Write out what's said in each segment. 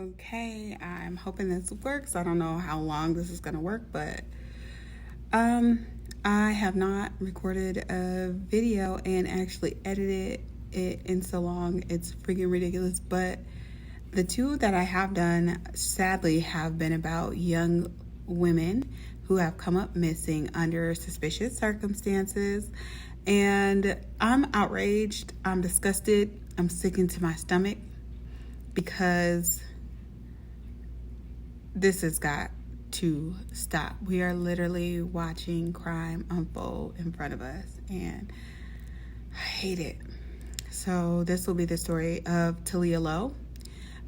Okay, I'm hoping this works. I don't know how long this is gonna work, but I have not recorded a video and actually edited it in so long. It's freaking ridiculous. But the two that I have done sadly have been about young women who have come up missing under suspicious circumstances. And I'm outraged, I'm disgusted, I'm sick to my stomach because this has got to stop. We are literally watching crime unfold in front of us, and I hate it. So this will be the story of Taleah Lowe.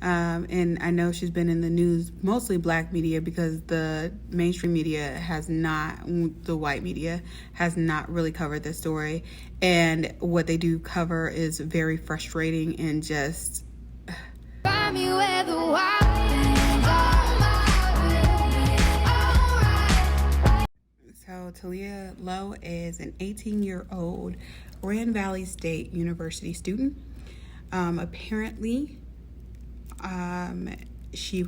And I know she's been in the news, mostly black media, because the mainstream media has not, the white media has not really covered this story. And what they do cover is very frustrating and just... Find me where the So Taleah Lowe is an 18-year-old Grand Valley State University student. Apparently, she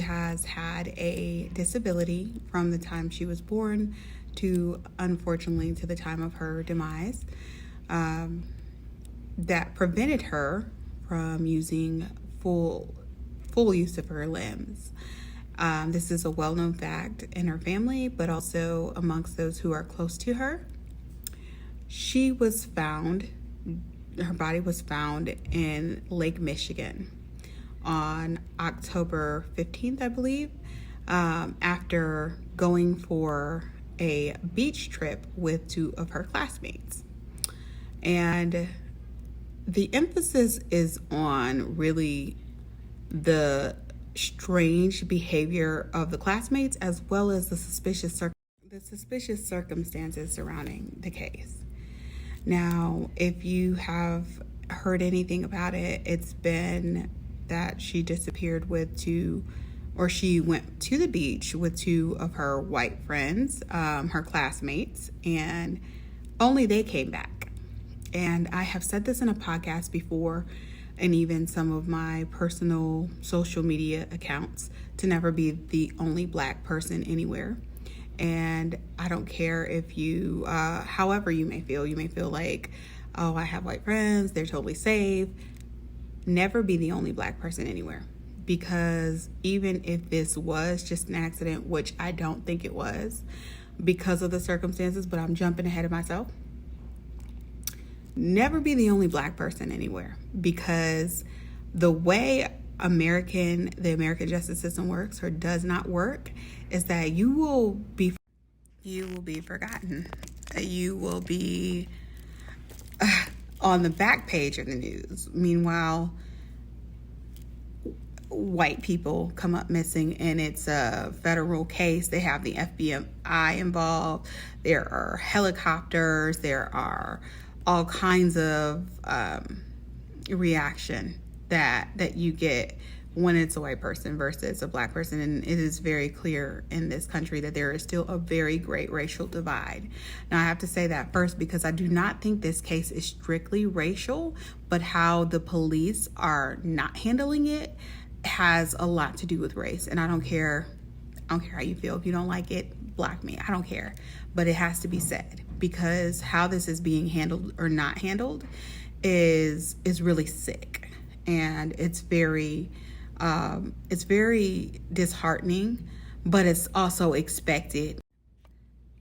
has had a disability from the time she was born to, unfortunately, to the time of her demise, that prevented her from using full use of her limbs. This is a well-known fact in her family, but also amongst those who are close to her. Her body was found in Lake Michigan on October 15th, I believe, after going for a beach trip with two of her classmates. And the emphasis is on really the strange behavior of the classmates, as well as the suspicious circumstances surrounding the case. Now, if you have heard anything about it, it's been that she disappeared with she went to the beach with two of her white friends, her classmates, and only they came back. And I have said this in a podcast before, and even some of my personal social media accounts, to never be the only black person anywhere. And I don't care if you, however you may feel like, oh, I have white friends, they're totally safe. Never be the only black person anywhere. Because even if this was just an accident, which I don't think it was because of the circumstances, but I'm jumping ahead of myself, never be the only black person anywhere, because the way the American justice system works, or does not work, is that you will be forgotten. You will be on the back page of the news. Meanwhile, white people come up missing and it's a federal case. They have the FBI involved. There are helicopters. There are all kinds of reaction that you get when it's a white person versus a black person. And it is very clear in this country that there is still a very great racial divide. Now, I have to say that first, because I do not think this case is strictly racial, but how the police are not handling it has a lot to do with race. And I don't care how you feel. If you don't like it, block me. I don't care. But it has to be said, because how this is being handled or not handled is really sick, and it's very disheartening, but it's also expected.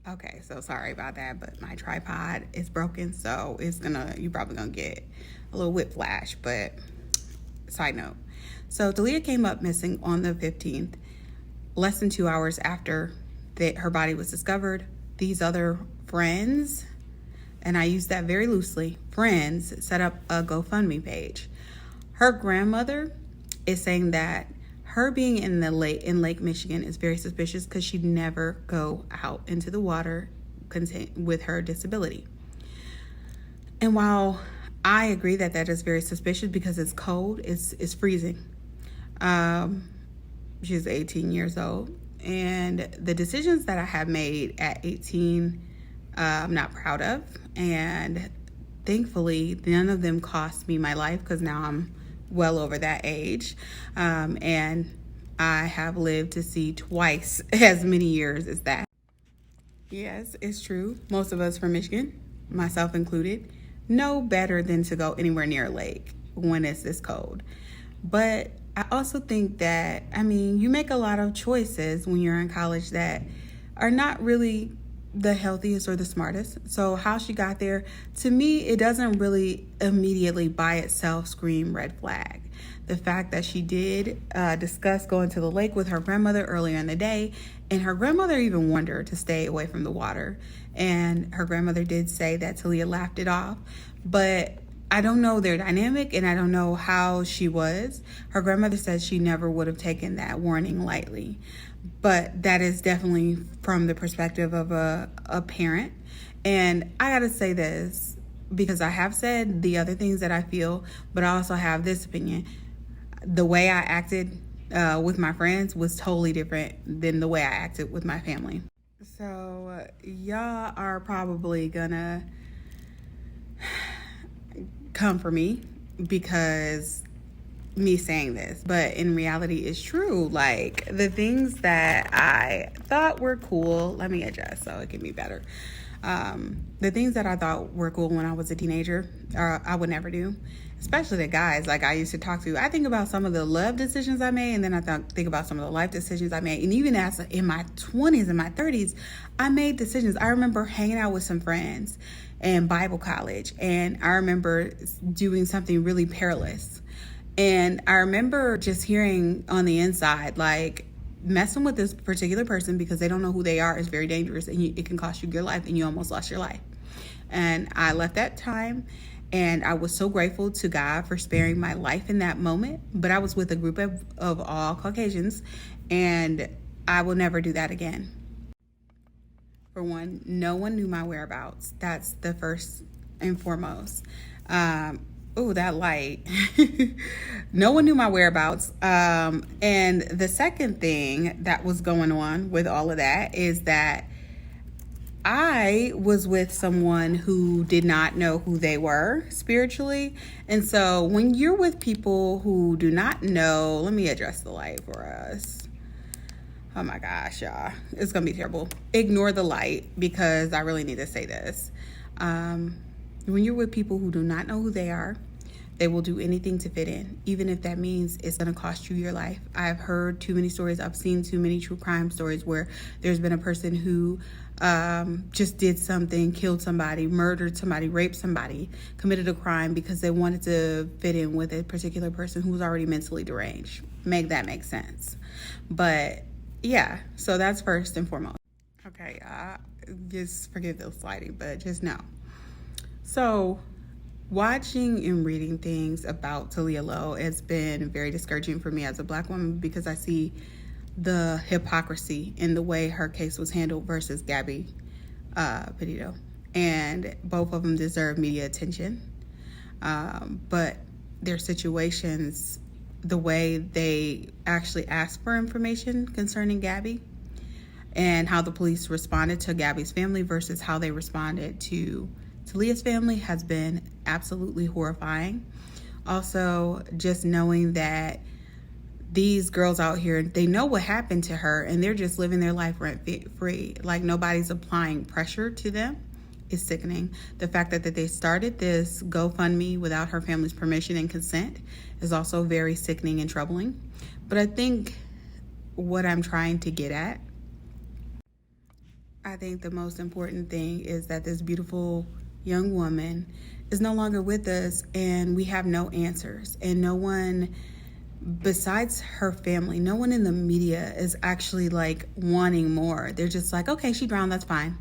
Okay, so sorry about that, but my tripod is broken, so you're probably gonna get a little whiplash. But side note, so Taleah came up missing on the 15th, less than 2 hours after that her body was discovered. These other friends, and I use that very loosely, friends, set up a GoFundMe page. Her grandmother is saying that her being in Lake Michigan is very suspicious, because she'd never go out into the water with her disability. And while I agree that is very suspicious, because it's cold, it's freezing. She's 18 years old. And the decisions that I have made at 18, I'm not proud of. And thankfully, none of them cost me my life, because now I'm well over that age. And I have lived to see twice as many years as that. Yes, it's true. Most of us from Michigan, myself included, know better than to go anywhere near a lake when it's this cold. But I also think that, you make a lot of choices when you're in college that are not really the healthiest or the smartest. So how she got there, to me, it doesn't really immediately by itself scream red flag. The fact that she did discuss going to the lake with her grandmother earlier in the day, and her grandmother even warned her to stay away from the water. And her grandmother did say that Taleah laughed it off. But I don't know their dynamic, and I don't know how she was. Her grandmother said she never would have taken that warning lightly. But that is definitely from the perspective of a parent. And I got to say this, because I have said the other things that I feel, but I also have this opinion. The way I acted with my friends was totally different than the way I acted with my family. So y'all are probably gonna come for me because me saying this, but in reality it's true. Like, the things that I thought were cool, let me adjust so it can be better. The things that I thought were cool when I was a teenager, I would never do, especially the guys like I used to talk to. I think about some of the love decisions I made, and then I think about some of the life decisions I made. And even as in my 20s and my 30s, I made decisions. I remember hanging out with some friends in Bible college, and I remember doing something really perilous. And I remember just hearing on the inside, like, messing with this particular person because they don't know who they are is very dangerous, and it can cost you your life, and you almost lost your life. And I left that time, and I was so grateful to God for sparing my life in that moment. But I was with a group of all Caucasians, and I will never do that again. For one, no one knew my whereabouts. That's the first and foremost. Oh, that light. No one knew my whereabouts. And the second thing that was going on with all of that is that I was with someone who did not know who they were spiritually. And so when you're with people who do not know, let me adjust the light for us. Oh my gosh, y'all. It's going to be terrible. Ignore the light because I really need to say this. When you're with people who do not know who they are, they will do anything to fit in, even if that means it's going to cost you your life. I've heard too many stories. I've seen too many true crime stories where there's been a person who just did something, killed somebody, murdered somebody, raped somebody, committed a crime because they wanted to fit in with a particular person who was already mentally deranged. Make that make sense. But yeah, so that's first and foremost. Okay, just forgive the sliding, but just know. So watching and reading things about Taleah Lowe has been very discouraging for me as a Black woman because I see the hypocrisy in the way her case was handled versus Gabby Petito. And both of them deserve media attention. But their situations, the way they actually asked for information concerning Gabby and how the police responded to Gabby's family versus how they responded to Taleah's family has been absolutely horrifying. Also, just knowing that these girls out here, they know what happened to her and they're just living their life rent-free. Like, nobody's applying pressure to them is sickening. The fact that they started this GoFundMe without her family's permission and consent is also very sickening and troubling. But I think what I'm trying to get at, I think the most important thing is that this beautiful young woman is no longer with us and we have no answers, and no one besides her family, no one in the media is actually like wanting more. They're just like, okay, she drowned, that's fine.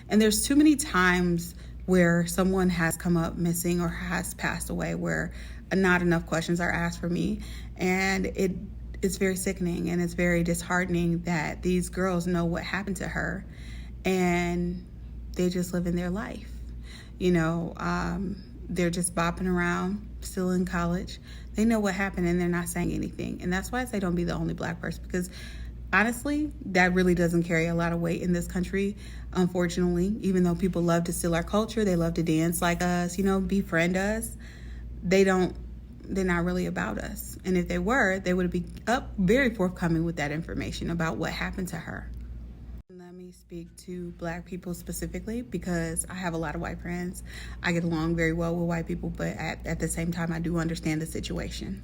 And there's too many times where someone has come up missing or has passed away where not enough questions are asked for me, and it's very sickening and it's very disheartening that these girls know what happened to her and they just live in their life. They're just bopping around, still in college. They know what happened and they're not saying anything. And that's why I say don't be the only Black person, because honestly, that really doesn't carry a lot of weight in this country, unfortunately. Even though people love to steal our culture, they love to dance like us, befriend us. They don't they're not really about us. And if they were, they would be up very forthcoming with that information about what happened to her. Let me speak to Black people specifically, because I have a lot of white friends. I get along very well with white people, but at the same time, I do understand the situation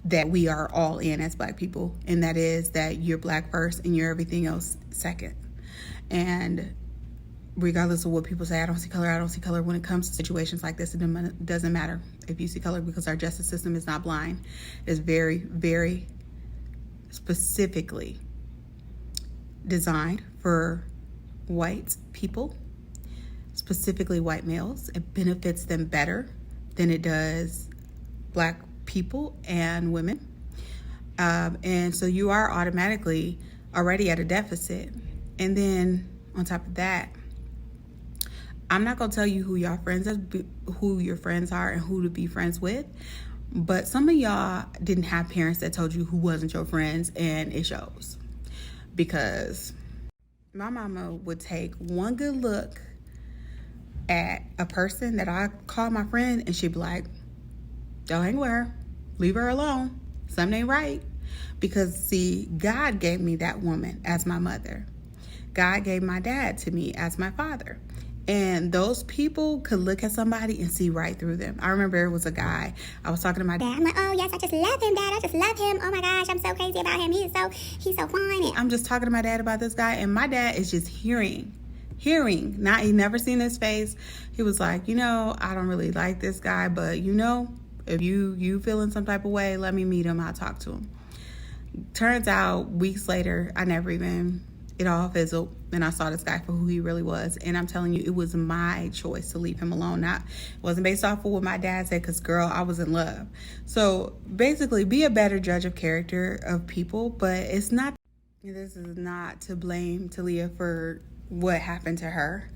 that we are all in as Black people, and that is that you're Black first and you're everything else second. And regardless of what people say, I don't see color. When it comes to situations like this, it doesn't matter if you see color, because our justice system is not blind. It's very, very specifically designed for white people, specifically white males. It benefits them better than it does Black people and women. And so you are automatically already at a deficit. And then on top of that, I'm not going to tell you who your friends are and who to be friends with, but some of y'all didn't have parents that told you who wasn't your friends, and it shows. Because my mama would take one good look at a person that I call my friend, and she'd be like, don't hang with her, leave her alone, something ain't right. Because see, God gave me that woman as my mother. God gave my dad to me as my father. And those people could look at somebody and see right through them. I remember it was a guy. I was talking to my dad. I'm like, oh yes, I just love him, Dad. I just love him. Oh my gosh, I'm so crazy about him. He's so fine. I'm just talking to my dad about this guy, and my dad is just hearing. Not, he never seen his face. He was like, I don't really like this guy, but if you feeling some type of way, let me meet him. I'll talk to him. Turns out weeks later, it all fizzled, and I saw this guy for who he really was. And I'm telling you, it was my choice to leave him alone. It wasn't based off of what my dad said, because girl, I was in love. So basically, be a better judge of character of people, but this is not to blame Taleah for what happened to her.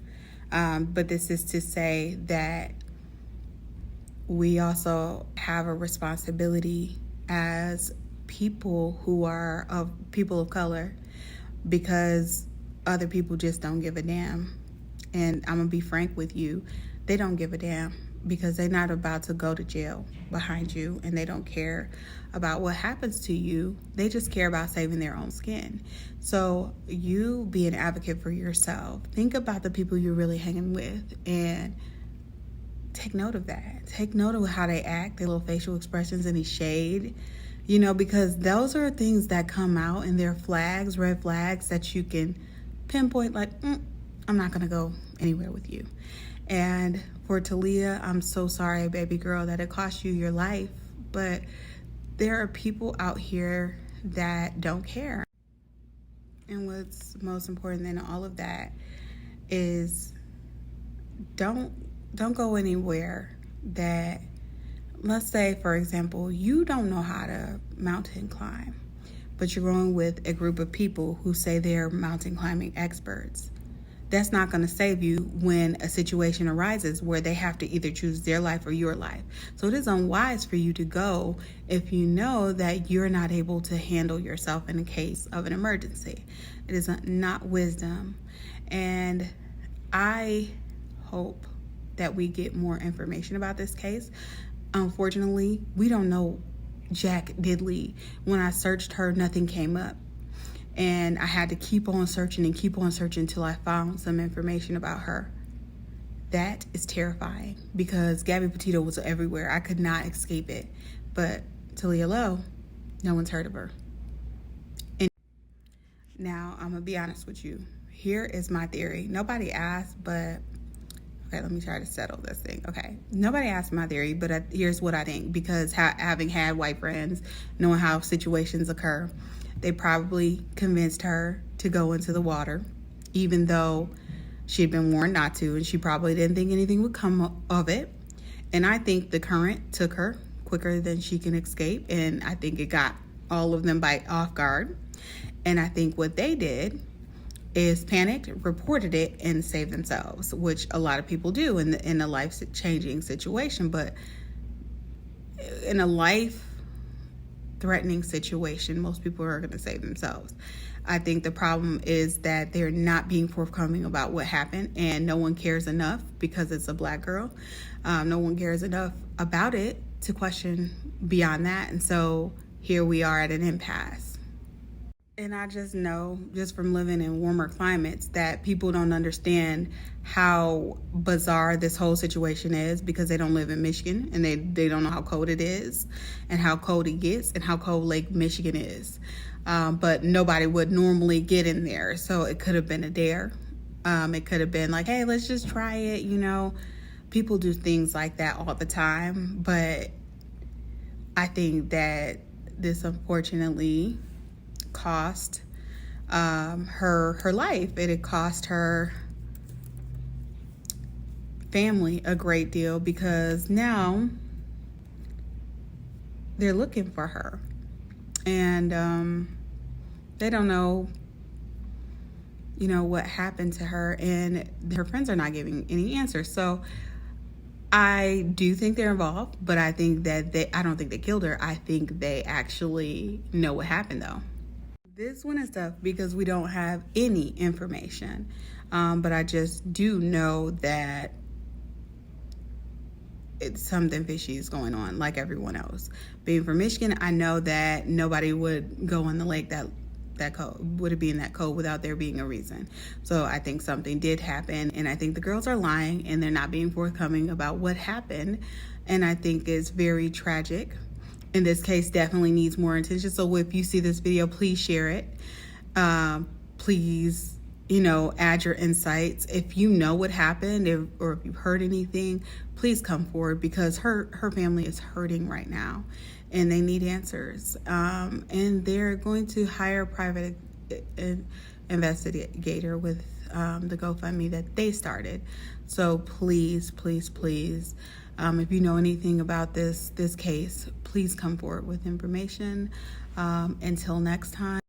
But this is to say that we also have a responsibility as people who are people of color, because other people just don't give a damn. And I'm gonna be frank with you, they don't give a damn, because they're not about to go to jail behind you, and they don't care about what happens to you. They just care about saving their own skin. So you be an advocate for yourself. Think about the people you're really hanging with, and take note of that. Take note of how they act, their little facial expressions, any shade, because those are things that come out, and they're flags, red flags that you can pinpoint, like, I'm not going to go anywhere with you. And for Taleah, I'm so sorry, baby girl, that it cost you your life, but there are people out here that don't care. And what's most important than all of that is don't go anywhere that, let's say, for example, you don't know how to mountain climb, but you're going with a group of people who say they're mountain climbing experts. That's not going to save you when a situation arises where they have to either choose their life or your life. So it is unwise for you to go if you know that you're not able to handle yourself in a case of an emergency. It is not wisdom. And I hope that we get more information about this case. Unfortunately, we don't know jack diddly. When I searched her, nothing came up. And I had to keep on searching until I found some information about her. That is terrifying, because Gabby Petito was everywhere. I could not escape it. But Taleah Lowe, no one's heard of her. And now, I'm going to be honest with you. Here is my theory. Nobody asked, but okay, let me try to settle this thing. Okay, nobody asked my theory, but here's what I think. Because having had white friends, knowing how situations occur, they probably convinced her to go into the water, even though she had been warned not to, and she probably didn't think anything would come of it. And I think the current took her quicker than she can escape, and I think it got all of them off guard. And I think what they did is panicked, reported it, and saved themselves, which a lot of people do in a life-changing situation. But in a life-threatening situation, most people are going to save themselves. I think the problem is that they're not being forthcoming about what happened, and no one cares enough, because it's a Black girl. No one cares enough about it to question beyond that. And so here we are at an impasse. And I just know, just from living in warmer climates, that people don't understand how bizarre this whole situation is because they don't live in Michigan and they don't know how cold it is and how cold it gets and how cold Lake Michigan is. But nobody would normally get in there. So it could have been a dare. It could have been like, hey, let's just try it. You know, people do things like that all the time. But I think that this unfortunately cost her life. It had cost her family a great deal because now they're looking for her, and they don't know, you know, what happened to her, and her friends are not giving any answers. So I do think they're involved, but I think that I don't think they killed her. I think they actually know what happened, though. This one is tough because we don't have any information, but I just do know that it's something fishy is going on, like everyone else. Being from Michigan, I know that nobody would go in the lake that cold, would it be in that cold without there being a reason. So I think something did happen, and I think the girls are lying and they're not being forthcoming about what happened, and I think it's very tragic. And this case definitely needs more attention. So if you see this video, please share it. Please, you know, add your insights. If you know what happened, or if you've heard anything, please come forward because her family is hurting right now and they need answers. And they're going to hire a private investigator with the GoFundMe that they started. So please, please, please, if you know anything about this case, please come forward with information. Until next time.